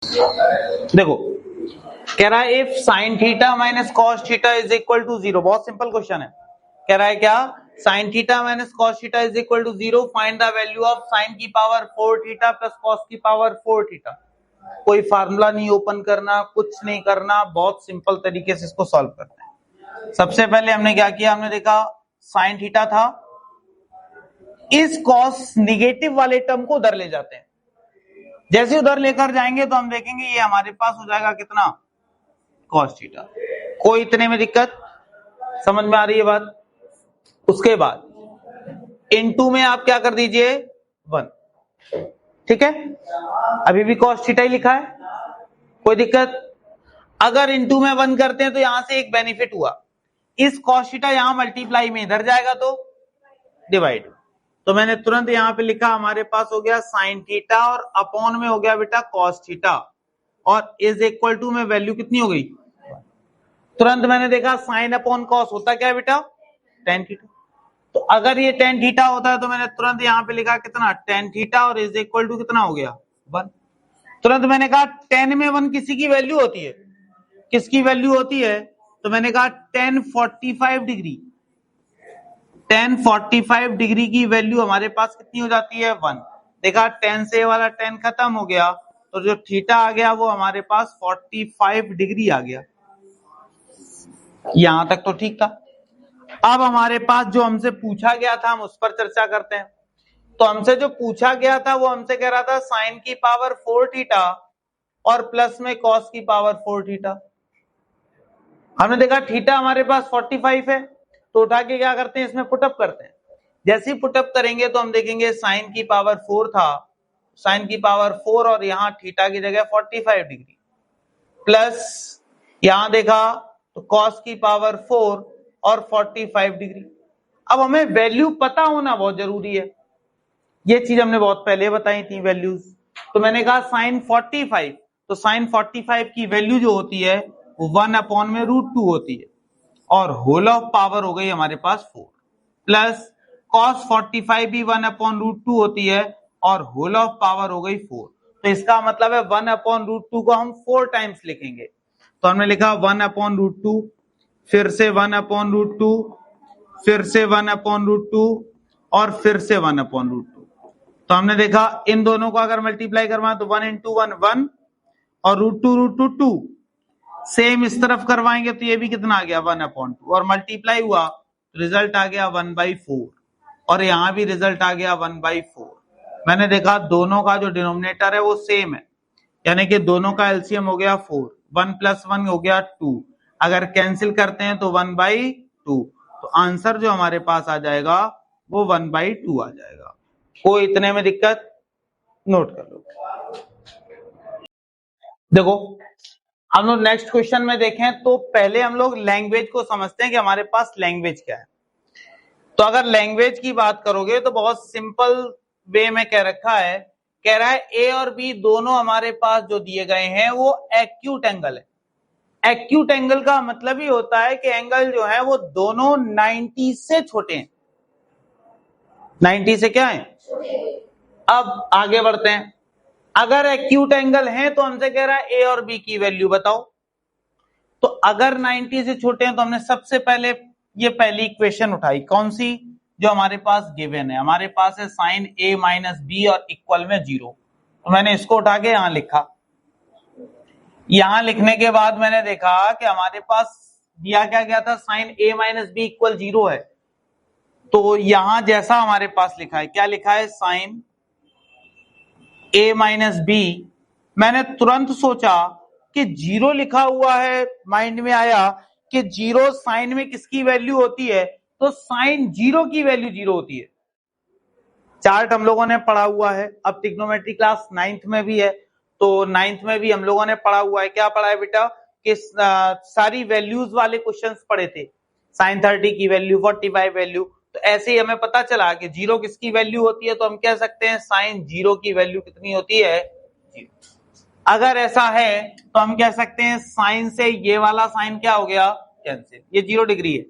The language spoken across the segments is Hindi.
देखो कह रहा है if sine theta minus cos theta is equal to 0, बहुत सिंपल क्वेश्चन है। कह रहा है क्या, sine theta minus cos theta is equal to 0, find the value of sine की पावर 4 थीटा प्लस कॉस की पावर 4 थीटा। कोई फार्मूला नहीं ओपन करना, कुछ नहीं करना, बहुत सिंपल तरीके से इसको सॉल्व करते हैं। सबसे पहले हमने क्या किया, हमने देखा साइन थीटा था, इस कॉस निगेटिव वाले टर्म को उधर ले जाते हैं। जैसे उधर लेकर जाएंगे तो हम देखेंगे ये हमारे पास हो जाएगा कितना, कॉस थीटा। कोई इतने में दिक्कत, समझ में आ रही है बात। उसके बाद इनटू में आप क्या कर दीजिए 1, ठीक है, अभी भी कॉस थीटा ही लिखा है, कोई दिक्कत। अगर इनटू में 1 करते हैं तो यहां से एक बेनिफिट हुआ, इस कॉस थीटा यहां मल्टीप्लाई में इधर जाएगा तो डिवाइड। तो मैंने तुरंत यहां पे लिखा हमारे पास हो गया साइन थीटा और अपॉन में हो गया बेटा कॉस थीटा, और इज इक्वल टू में वैल्यू कितनी हो गई। तुरंत मैंने देखा साइन अपॉन कॉस होता क्या है बेटा, टेन थीटा। तो अगर ये टेन थीटा होता है तो मैंने तुरंत यहां पे लिखा कितना, टेन थीटा, और इज इक्वल टू कितना हो गया 1। तुरंत मैंने कहा 10 में 1 किसी की वैल्यू होती है, किसकी वैल्यू होती है, तो मैंने कहा 1045 डिग्री, 1045 डिग्री की वैल्यू हमारे पास कितनी हो जाती है 1। देखा 10 से वाला 10 खत्म हो गया, तो जो थीटा आ गया वो हमारे पास 45 डिग्री आ गया। यहां तक तो ठीक था। अब हमारे पास जो हमसे पूछा गया था हम उस पर चर्चा करते हैं। तो हमसे जो पूछा गया था वो हमसे कह रहा था साइन की पावर 4 थीटा और प्लस में कॉस की पावर 4 थीटा। हमने देखा थीटा हमारे पास 45 है, तो उठा के क्या करते हैं, इसमें पुटअप करते हैं। जैसे ही पुटअप करेंगे तो हम देखेंगे साइन की पावर 4 था, साइन की पावर 4 और यहां थीटा की जगह 45 डिग्री, प्लस यहां देखा तो कॉस की पावर 4 और 45 डिग्री। अब हमें वैल्यू पता होना बहुत जरूरी है, ये चीज हमने बहुत पहले बताई थी वैल्यूज। तो मैंने कहा साइन 45, तो साइन 45 की वैल्यू जो होती है वो 1 अपॉन में √2 होती है, और होल ऑफ पावर हो गई हमारे पास 4, प्लस कॉस 45 भी 1 अपॉन √2 होती है और होल ऑफ पावर हो गई 4। तो इसका मतलब है 1 अपॉन √2 को हम 4 टाइम्स लिखेंगे। तो हमने लिखा 1 अपॉन √2, फिर से 1 अपॉन √2, फिर से 1 अपॉन √2 और फिर से 1 अपॉन √2। तो हमने देखा इन दोनों को अगर मल्टीप्लाई करवाएं तो 1 इंटू 1 1 और √2 2। सेम इस तरफ करवाएंगे तो ये भी कितना आ गया 1 अपॉन 2, और मल्टीप्लाई हुआ तो रिजल्ट आ गया 1/4, और यहां भी रिजल्ट आ गया 1/4। मैंने देखा दोनों का जो डिनोमिनेटर है वो सेम है, यानी कि दोनों का एलसीएम हो गया 4, 1 + 1 हो गया 2, अगर कैंसिल करते हैं तो 1/2। तो आंसर जो हमारे पास आ जाएगा वो 1/2 आ जाएगा। कोई इतने में दिक्कत, नोट कर लो। देखो हम लोग नेक्स्ट क्वेश्चन में देखें तो पहले हम लोग लैंग्वेज को समझते हैं कि हमारे पास लैंग्वेज क्या है। तो अगर लैंग्वेज की बात करोगे तो बहुत सिंपल वे में कह रखा है, कह रहा है ए और बी दोनों हमारे पास जो दिए गए हैं वो एक्यूट एंगल है। एक्यूट एंगल का मतलब ही होता है कि एंगल जो है वो दोनों 90 से छोटे हैं। 90 से क्या है। अब आगे बढ़ते हैं, अगर एक्यूट एंगल है तो हमसे कह रहा है ए और बी की वैल्यू बताओ। तो अगर 90 से छोटे हैं तो हमने सबसे पहले ये पहली इक्वेशन उठाई, कौन सी, जो हमारे पास गिवन है। हमारे पास है साइन a माइनस बी और इक्वल में 0। तो मैंने इसको उठा के यहां लिखा। यहां लिखने के बाद मैंने देखा कि हमारे पास दिया क्या गया था, sine a minus b equal 0 है। तो यहां जैसा हमारे पास लिखा है, क्या लिखा है, साइन a माइनस बी। मैंने तुरंत सोचा कि 0 लिखा हुआ है, माइंड में आया कि 0 साइन में किसकी वैल्यू होती है, तो साइन 0 की वैल्यू 0 होती है। चार्ट हम लोगों ने पढ़ा हुआ है, अब ट्रिग्नोमेट्री क्लास 9th में भी है, तो 9th में भी हम लोगों ने पढ़ा हुआ है। क्या पढ़ा है बेटा, कि सारी वैल्यूज वाले क्वेश्चंस पढ़े थे, साइन 30 की वैल्यू, 45 वैल्यू। तो ऐसे ही हमें पता चला कि 0 किसकी वैल्यू होती है, तो हम कह सकते हैं साइन 0 की वैल्यू कितनी होती है, 0। अगर ऐसा है तो हम कह सकते हैं साइन से ये वाला साइन क्या हो गया, कैंसिल, ये 0 डिग्री है।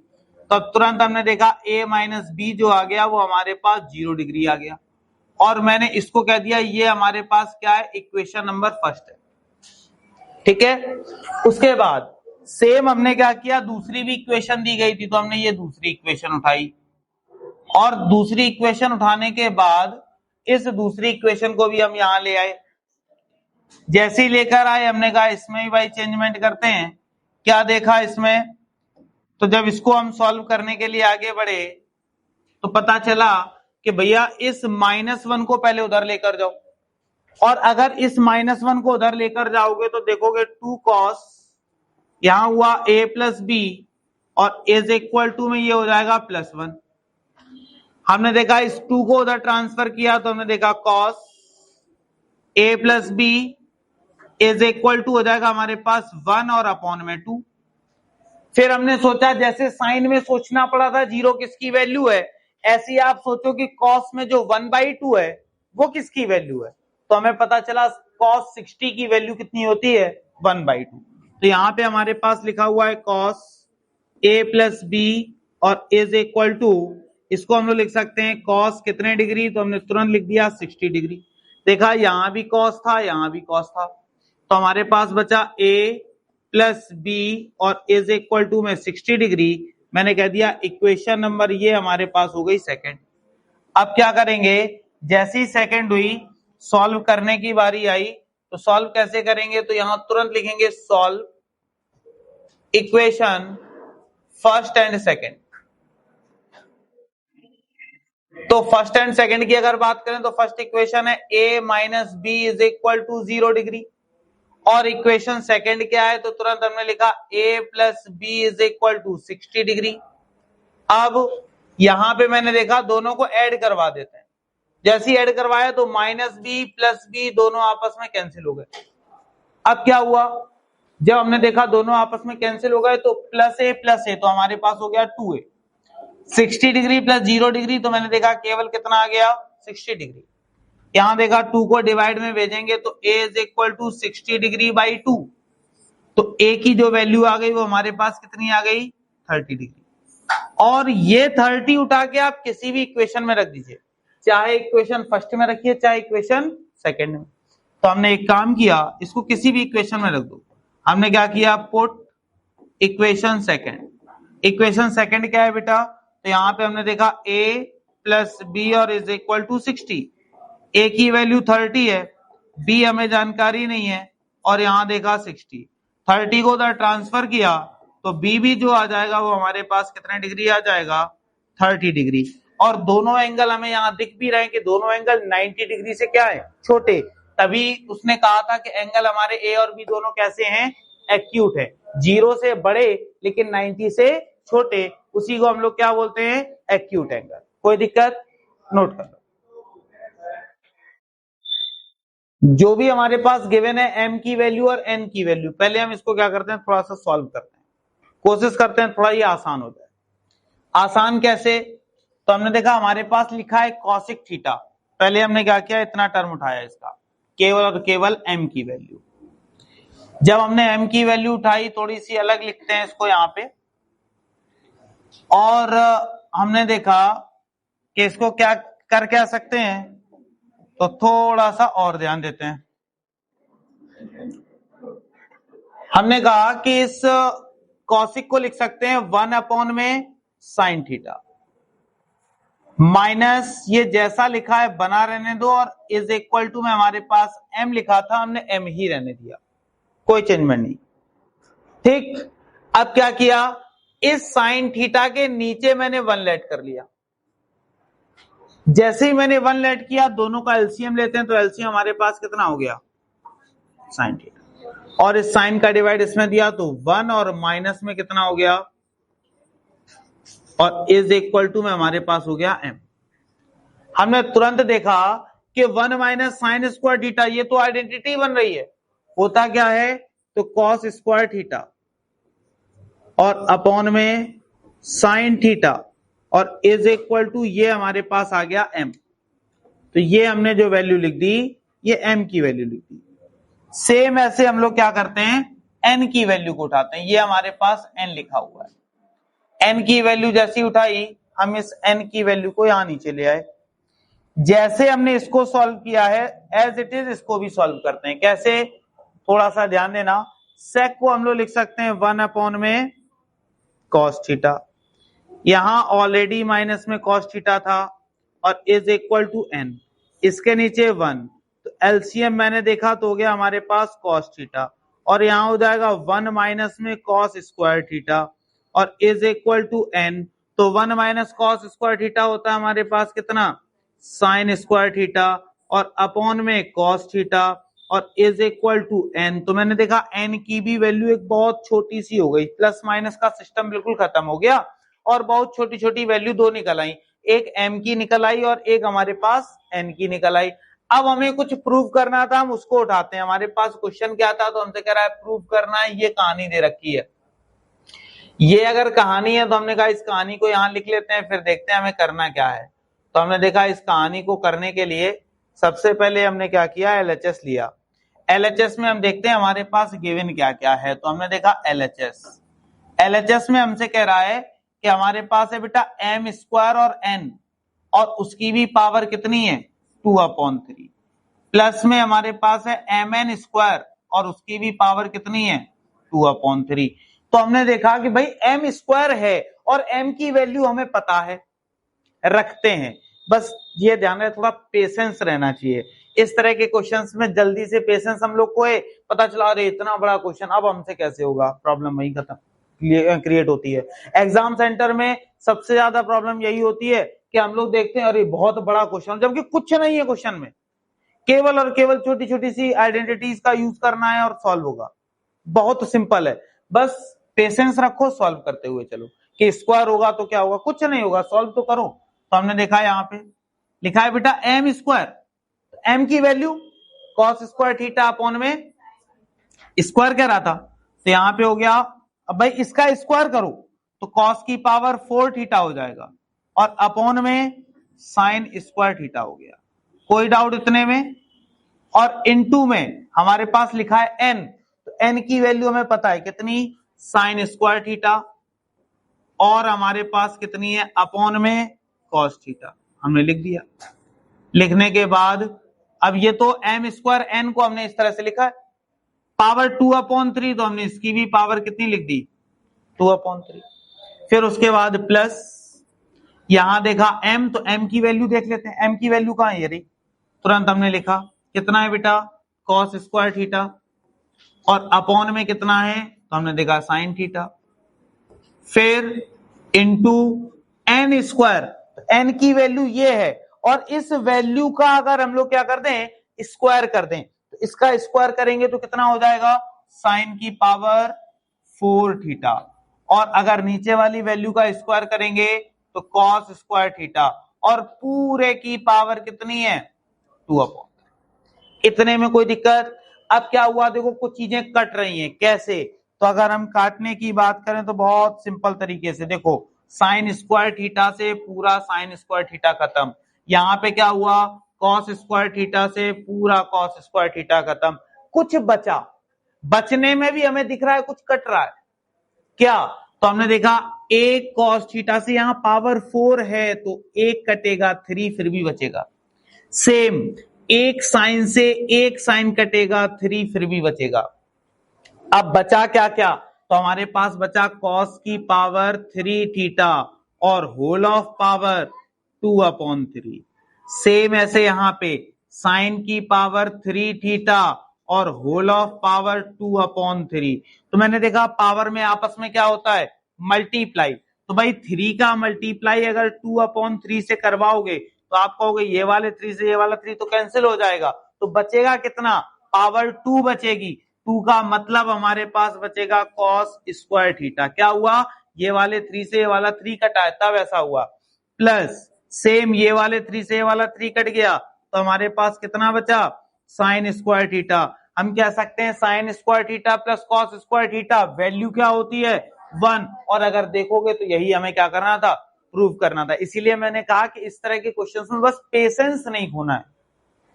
तो तुरंत हमने देखा a माइनस बी जो आ गया वो हमारे पास 0 डिग्री आ गया, और मैंने इसको कह दिया ये हमारे पास क्या है, इक्वेशन नंबर फर्स्ट है। ठीक है। उसके बाद सेम हमने क्या किया, दूसरी भी इक्वेशन दी गई थी तो हमने ये दूसरी इक्वेशन उठाई, और दूसरी इक्वेशन उठाने के बाद इस दूसरी इक्वेशन को भी हम यहां ले आए। जैसे ही लेकर आए हमने कहा इसमें भी भाई चेंजमेंट करते हैं। क्या देखा इसमें, तो जब इसको हम सॉल्व करने के लिए आगे बढ़े तो पता चला कि भैया इस -1 को पहले उधर लेकर जाओ, और अगर इस -1 को उधर लेकर जाओगे तो देखोगे 2 cos, यहां हुआ a प्लस बी, और इज इक्वल टू में ये हो जाएगा +1। हमने देखा इस 2 को उधर ट्रांसफर किया तो हमने देखा cos a plus b is equal to हो जाएगा हमारे पास 1 और अपॉन में 2। फिर हमने सोचा जैसे साइन में सोचना पड़ा था 0 किसकी वैल्यू है, ऐसे ही आप सोचो कि cos में जो 1/2 है वो किसकी वैल्यू है, तो हमें पता चला cos 60 की वैल्यू कितनी होती है 1/2। तो यहां पे हमारे पास लिखा हुआ है cos a प्लस बी और इज इक्वल टू, इसको हम लोग लिख सकते हैं cos कितने डिग्री, तो हमने तुरंत लिख दिया 60 डिग्री। देखा यहां भी cos था यहां भी cos था, तो हमारे पास बचा a प्लस बी और इज इक्वल टू में 60 डिग्री। मैंने कह दिया इक्वेशन नंबर ये हमारे पास हो गई सेकंड। अब क्या करेंगे, जैसी ही सेकंड हुई सॉल्व करने की बारी आई, तो सॉल्व कैसे करेंगे, तो यहां तुरंत लिखेंगे solve equation first and second. तो फर्स्ट एंड सेकंड की अगर बात करें तो फर्स्ट इक्वेशन है a minus b is equal to 0 degree, और इक्वेशन सेकंड क्या है, तो तुरंत हमने लिखा a plus b is equal to 60 degree. अब यहां पे मैंने देखा दोनों को ऐड करवा देते हैं, जैसे ही ऐड करवाया तो माइनस बी प्लस बी दोनों आपस में कैंसिल हो गए। अब क्या हुआ, जब हमने देखा दोनों आपस में कैंसिल हो गए तो प्लस ए तो हमारे पास हो गया 2a। 60 डिग्री प्लस 0 डिग्री, तो मैंने देखा केवल कितना आ गया 60 डिग्री। यहां देखा 2 को डिवाइड में भेजेंगे तो a is equal to 60 degree by 2, तो a की जो वैल्यू आ गई वो हमारे पास कितनी आ गई 30 डिग्री। और ये 30 उठा के आप किसी भी इक्वेशन में रख दीजिए, चाहे इक्वेशन फर्स्ट में रखिए चाहे इक्वेशन सेकंड में। तो हमने एक काम किया, इसको किसी भी इक्वेशन में रख दो। हमने क्या किया, put equation second. Equation second क्या है बेटा, तो यहां पे हमने देखा a प्लस बी और इज इक्वल टू 60। a की वैल्यू 30 है, b हमें जानकारी नहीं है, और यहां देखा 60। 30 को उधर ट्रांसफर किया तो b भी जो आ जाएगा वो हमारे पास कितने डिग्री आ जाएगा 30 डिग्री। और दोनों एंगल हमें यहाँ दिख भी रहे हैं कि दोनों एंगल 90 डिग्री से क्या है छोटे, तभी उसने कहा था कि एंगल हमारे a और b दोनों कैसे हैं एक्यूट है, 0 से बड़े लेकिन 90 से छोटे, उसी को हम लोग क्या बोलते हैं एक्यूट एंगल। कोई दिक्कत, नोट कर लो। जो भी हमारे पास गिवन है m की वैल्यू और n की वैल्यू, पहले हम इसको क्या करते हैं थोड़ा सा सॉल्व करते हैं, कोशिश करते हैं थोड़ा ये आसान हो जाए। आसान कैसे, तो हमने देखा हमारे पास लिखा है कॉसिक थीटा, पहले हमने क्या किया इतना टर्म उठाया इसका, केवल और केवल m की वैल्यू। जब हमने m की वैल्यू उठाई, थोड़ी सी अलग लिखते हैं इसको यहाँ पे, और हमने देखा कि इसको क्या कर क्या सकते हैं, तो थोड़ा सा और ध्यान देते हैं। हमने कहा कि इस कॉसिक को लिख सकते हैं 1 अपॉन में साइन थीटा, माइनस ये जैसा लिखा है बना रहने दो, और इज इक्वल टू में हमारे पास m लिखा था हमने m ही रहने दिया, कोई चेंजमेंट नहीं। ठीक, अब क्या किया, इस साइन थीटा के नीचे मैंने 1 लेट कर लिया। जैसे ही मैंने 1 लेट किया, दोनों का एलसीएम लेते हैं, तो एलसीएम हमारे पास कितना हो गया साइन थीटा, और इस साइन का डिवाइड इसमें दिया तो 1 और माइनस में कितना हो गया, और इज इक्वल टू में हमारे पास हो गया m। हमने तुरंत देखा कि 1 माइनस साइन स्क्वायर थीटा, ये तो आइडेंटिटी बन रही है, होता क्या है तो कॉस स्क्वायर थीटा और अपॉन में साइन थीटा, और इज इक्वल टू ये हमारे पास आ गया m। तो ये हमने जो वैल्यू लिख दी ये m की वैल्यू लिख दी। सेम ऐसे हम लोग क्या करते हैं n की वैल्यू को उठाते हैं, ये हमारे पास n लिखा हुआ है, n की वैल्यू जैसी उठाई हम इस n की वैल्यू को यहां नीचे ले आए। जैसे हमने इसको सॉल्व किया है एज इट इज इसको भी सॉल्व करते हैं। कैसे, थोड़ा सा ध्यान देना, सेक को हम लोग लिख सकते हैं 1 अपॉन में कॉस थीटा, यहां ऑलरेडी माइनस में कॉस थीटा था और इज इक्वल टू एन, इसके नीचे 1, तो एलसीएम मैंने देखा तो हो गया हमारे पास कॉस थीटा, और यहां हो जाएगा 1 माइनस में कॉस स्क्वायर थीटा और इज इक्वल टू एन, तो 1 माइनस कॉस स्क्वायर थीटा होता है हमारे पास कितना, साइन स्क्वायर थीटा, और अपॉन में कॉस थीटा और इज इक्वल टू एन। तो मैंने देखा एन की भी वैल्यू एक बहुत छोटी सी हो गई, प्लस माइनस का सिस्टम बिल्कुल खत्म हो गया और बहुत छोटी छोटी वैल्यू दो निकल आई, एक एम की निकल आई और एक हमारे पास एन की निकल आई। अब हमें कुछ प्रूव करना था, हम उसको उठाते हैं। हमारे पास क्वेश्चन क्या था, तो हमसे कह रहा है प्रूव करना है, ये कहानी दे रखी है। ये अगर कहानी है तो हमने कहा इस कहानी को यहां लिख लेते हैं, फिर देखते हैं हमें करना क्या है। तो हमने देखा इस कहानी को करने के लिए सबसे पहले हमने क्या किया, एलएचएस लिया। एलएचएस में हम देखते हैं हमारे पास गिवन क्या क्या है। तो हमने देखा एलएचएस में हमसे कह रहा है कि हमारे पास है बेटा एम स्क्वायर और एन, और उसकी भी पावर कितनी है 2/3, प्लस में हमारे पास है एम एन स्क्वायर और उसकी भी पावर कितनी है 2/3। तो हमने देखा कि भाई एम स्क्वायर है और एम की वैल्यू हमें पता है, रखते हैं। बस ये ध्यान रहे, थोड़ा पेशेंस रहना चाहिए इस तरह के क्वेश्चंस में। जल्दी से पेशेंस हम लोग को है, पता चला अरे इतना बड़ा क्वेश्चन अब हमसे कैसे होगा, प्रॉब्लम वही खत्म क्रिएट होती है। एग्जाम सेंटर में सबसे ज्यादा प्रॉब्लम यही होती है कि हम लोग देखते हैं अरे बहुत बड़ा क्वेश्चन, जबकि कुछ नहीं है क्वेश्चन में, केवल और केवल छोटी छोटी सी आइडेंटिटीज का यूज करना है और सॉल्व होगा। बहुत सिंपल है, बस पेशेंस रखो, सॉल्व करते हुए चलो। कि स्क्वायर होगा तो क्या होगा, कुछ नहीं होगा, सॉल्व तो करो। तो हमने देखा यहाँ पे लिखा है बेटा एम स्क्वायर, एम की value cos square theta upon में स्क्वायर कह रहा था, तो यहाँ पे हो गया। अब भाई इसका स्क्वायर करो तो कॉस की पावर 4 थीटा हो जाएगा और अपॉन में साइन स्क्वायर थीटा हो गया, कोई डाउट इतने में। और इनटू में हमारे पास लिखा है एन, तो एन की वैल्यू हमें पता है कितनी, साइन स्क्वायर थीटा, और हमारे पास कितनी है अपॉन में कॉस थीटा, हमने लिख दिया। लिखने के बाद अब ये तो एम स्क्वायर एन को हमने इस तरह से लिखा है, पावर 2/3, तो हमने इसकी भी पावर कितनी लिख दी 2/3। फिर उसके बाद प्लस यहां देखा m, तो m की वैल्यू देख लेते हैं, m की वैल्यू कहां है, ये रही। तुरंत हमने लिखा कितना है बेटा cos स्क्वायर थीटा, और अपॉन में कितना है, तो हमने देखा साइन थीटा। फिर इनटू n स्क्वायर, तो n की वैल्यू ये है, और इस वैल्यू का अगर हम लोग क्या कर दें, स्क्वायर कर दें, तो इसका स्क्वायर करेंगे तो कितना हो जाएगा, साइन की पावर 4 थीटा, और अगर नीचे वाली वैल्यू का स्क्वायर करेंगे तो कॉस स्क्वायर थीटा, और पूरे की पावर कितनी है 2/3। इतने में कोई दिक्कत। अब क्या हुआ, देखो कुछ चीजें कट रही हैं, कैसे, तो अगर हम काटने की बात करें तो बहुत सिंपल तरीके से देखो, साइन स्क्वायर थीटा से पूरा साइन स्क्वायर थीटा खत्म, यहां पे क्या हुआ कॉस स्क्वायर थीटा से पूरा कॉस स्क्वायर थीटा खत्म, कुछ बचा, बचने में भी हमें दिख रहा है कुछ कट रहा है क्या, तो हमने देखा एक कॉस थीटा से यहां पावर 4 है तो एक कटेगा 3 फिर भी बचेगा, सेम एक साइन से एक साइन कटेगा 3 फिर भी बचेगा। अब बचा क्या क्या, तो हमारे पास बचा कॉस की पावर 3 थीटा और होल ऑफ पावर 2/3। सेम ऐसे यहां पे साइन की पावर 3 थीटा और होल ऑफ पावर 2/3। तो मैंने देखा पावर में आपस में क्या होता है मल्टीप्लाई, तो भाई 3 का मल्टीप्लाई अगर 2/3 से करवाओगे तो आप कहोगे ये वाले 3 से ये वाला 3 तो कैंसिल हो जाएगा, तो बचेगा कितना पावर 2 बचेगी, 2 का मतलब हमारे पास बचेगा कॉस स्क्वायर थीटा। क्या हुआ, ये वाले 3 से ये वाला 3 कटा है तब ऐसा हुआ, प्लस सेम ये वाले 3 से ये वाला 3 कट गया तो हमारे पास कितना बचा साइन स्क्वायर थीटा। हम कह सकते हैं sine square theta plus cos square theta value क्या होती है 1, और अगर देखोगे तो यही हमें क्या करना था प्रूव करना था। इसीलिए मैंने कहा कि इस तरह के क्वेश्चंस में बस पेशेंस नहीं खोना है,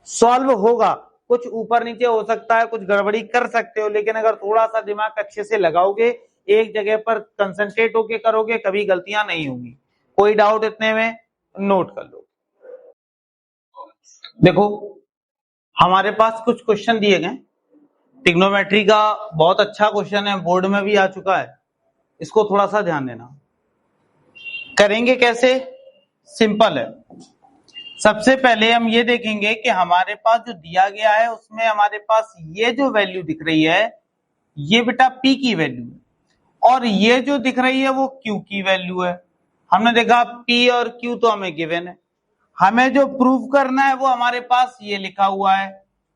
सॉल्व होगा, कुछ ऊपर नीचे हो सकता है, कुछ गड़बड़ी कर सकते हो, लेकिन अगर थोड़ा सा दिमाग अच्छे से लगाओगे, एक जगह पर कंसंट्रेट होके करोगे, कभी गलतियां नहीं होंगी। कोई डाउट इतने में नोट कर लो। देखो हमारे पास कुछ क्वेश्चन दिए गए, ट्रिग्नोमेट्री का बहुत अच्छा क्वेश्चन है, बोर्ड में भी आ चुका है, इसको थोड़ा सा ध्यान देना। करेंगे कैसे? सिंपल है। सबसे पहले हम ये देखेंगे कि हमारे पास जो दिया गया है उसमें हमारे पास ये जो वैल्यू दिख रही है ये बेटा P की वैल्यू है, और ये जो दिख रही है वो Q की वैल्यू है। हमने देखा P और Q तो हमें गिवन है, हमें जो प्रूव करना है वो हमारे पास ये लिखा हुआ है।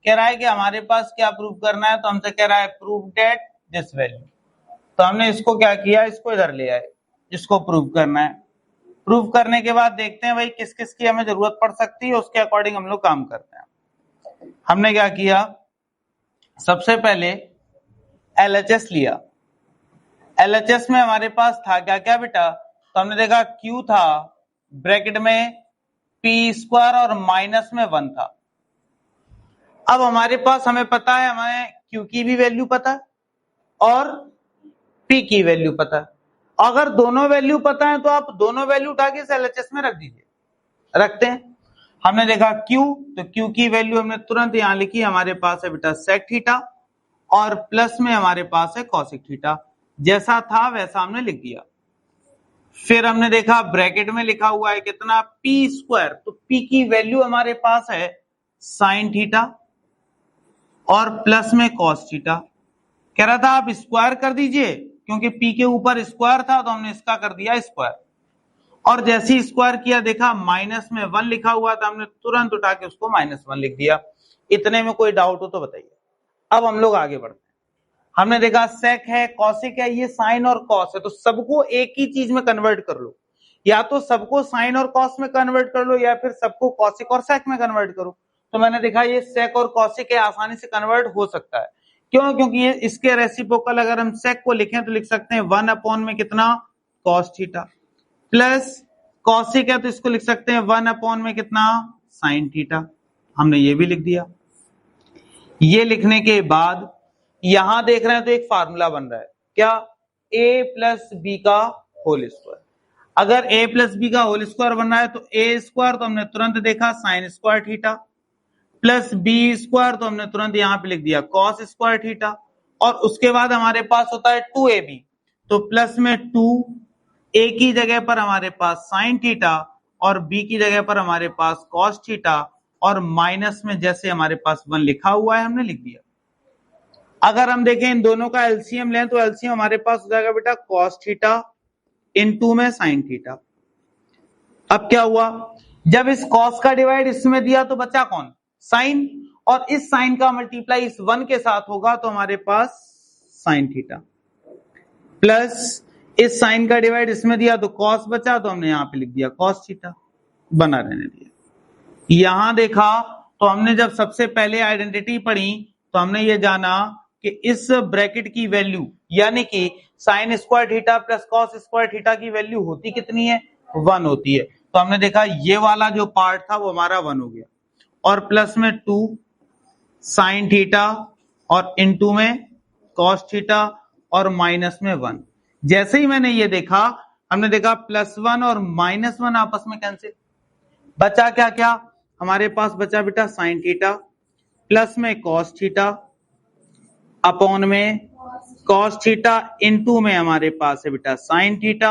कह रहा है कि हमारे पास क्या प्रूव करना है, तो हमसे कह रहा है प्रूव दैट दिस वैल्यू। तो हमने इसको क्या किया, इसको इधर ले आए, इसको प्रूव करना है। प्रूव करने के बाद देखते हैं भाई किस किस की हमें जरूरत पड़ सकती है, उसके अकॉर्डिंग हम लोग काम करते हैं। हमने क्या किया, सबसे पहले LHS लिया। LHS में हमारे पास था क्या क्या बेटा, तो हमने देखा Q था ब्रैकेट में P² और माइनस में 1 था। अब हमारे पास हमें पता है, हमें Q की भी वैल्यू पता है और P की वैल्यू पता है। अगर दोनों वैल्यू पता है तो आप दोनों वैल्यू उठा के LHS में रख दीजिए। रखते हैं। हमने देखा Q, तो Q की वैल्यू हमने तुरंत यहां लिखी, हमारे पास है बेटा सेक थीटा और प्लस में हमारे पास है कॉसिक थीटा। जैसा था वैसा हमने लिख दिया। फिर हमने देखा ब्रैकेट में लिखा हुआ है कितना P², तो P की वैल्यू हमारे पास है साइन थीटा और प्लस में कॉस थीटा। कह रहा था आप स्क्वायर कर दीजिए, क्योंकि P के ऊपर स्क्वायर था तो हमने इसका कर दिया स्क्वायर। और जैसे ही स्क्वायर किया देखा माइनस में 1 लिखा हुआ था, हमने तुरंत उठा के उसको -1 लिख दिया। इतने में कोई डाउट हो तो बताइए। अब हम लोग आगे बढ़ते हैं। हमने देखा सेक है, कॉसिक है, ये साइन और कॉस है, तो सबको एक ही चीज में कन्वर्ट कर लो। या तो सबको साइन और कॉस में कन्वर्ट कर लो या फिर सबको कॉसिक और सेक में कन्वर्ट करो। तो मैंने देखा ये सेक और कॉसिक है, आसानी से कन्वर्ट हो सकता है। क्यों? क्योंकि ये इसके रेसिप्रोकल अगर हम सेक को लिखें तो लिख सकते हैं 1 में कितना कॉस थीटा, प्लस कॉसिक है तो इसको लिख सकते हैं 1 में कितना साइन थीटा। हमने ये भी लिख दिया। ये लिखने के बाद यहां देख रहे हैं तो एक फार्मूला बन रहा है, क्या? a+b का होल स्क्वायर। अगर a+b का होल स्क्वायर बन रहा है तो a² तो हमने तुरंत देखा sine square theta, plus b² तो हमने तुरंत यहां पे लिख दिया कॉस स्क्वायर थीटा, और उसके बाद हमारे पास होता है 2ab, तो प्लस में 2, a की जगह पर हमारे पास साइन थीटा और b की जगह पर हमारे पास कॉस थीटा, और माइनस में जैसे हमारे पास 1 लिखा हुआ है हमने लिख दिया। अगर हम देखें इन दोनों का एलसीएम लें तो एलसीएम हमारे पास हो जाएगा बेटा कॉस थीटा इनटू में साइन थीटा। अब क्या हुआ, जब इस कॉस का डिवाइड इसमें दिया तो बचा कौन? साइन, और इस साइन का मल्टीप्लाई इस 1 के साथ होगा तो हमारे पास साइन थीटा, प्लस इस साइन का डिवाइड इसमें दिया तो कॉस बचा तो हमने यहां पे लिख दिया कॉस थीटा, बना रहने दिया। यहां देखा तो हमने जब सबसे पहले आइडेंटिटी पढ़ी तो हमने ये जाना कि इस ब्रैकेट की वैल्यू यानी कि sine square theta plus cos square theta की वैल्यू होती कितनी है? 1 होती है। तो हमने देखा ये वाला जो पार्ट था वो हमारा 1 हो गया, और प्लस में 2 साइन थीटा और इनटू में कॉस थीटा और माइनस में 1। जैसे ही मैंने ये देखा हमने देखा +1 और -1 आपस में कैंसिल, बचा क्या क्या? हमारे पास बचा बेटा साइन थीटा प्लस में कॉस थीटा अपॉन में कॉस थीटा, इनटू में हमारे पास है बेटा साइन थीटा,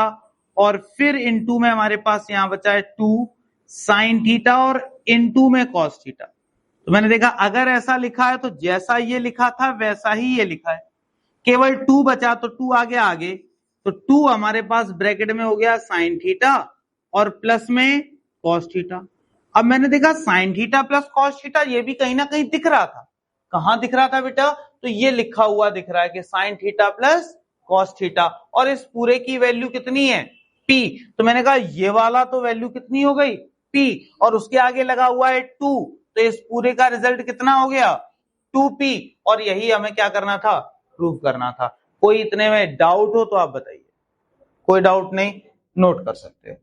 और फिर इनटू में हमारे पास यहां बचा है 2 साइन थीटा और इनटू में कॉस थीटा। तो मैंने देखा अगर ऐसा लिखा है तो जैसा ये लिखा था वैसा ही ये लिखा है, केवल 2 बचा तो 2 आगे, तो 2 हमारे पास ब्रैकेट में हो गया साइन थीटा और प्लस में कॉस थीटा। अब मैंने देखा sine theta plus cos theta ये भी कहीं ना कहीं दिख रहा था। कहां दिख रहा था बेटा? तो ये लिखा हुआ दिख रहा है कि sine theta plus cos theta, और इस पूरे की वैल्यू कितनी है? P। तो मैंने कहा ये वाला तो वैल्यू कितनी हो गई? P, और उसके आगे लगा हुआ है 2, तो इस पूरे का रिजल्ट कितना हो गया? 2P, और यही हमें क्या करना था? प्रूव करना था। कोई इतने में डाउट हो तो आप बताइए। कोई डाउट नहीं, नोट कर सकते हैं।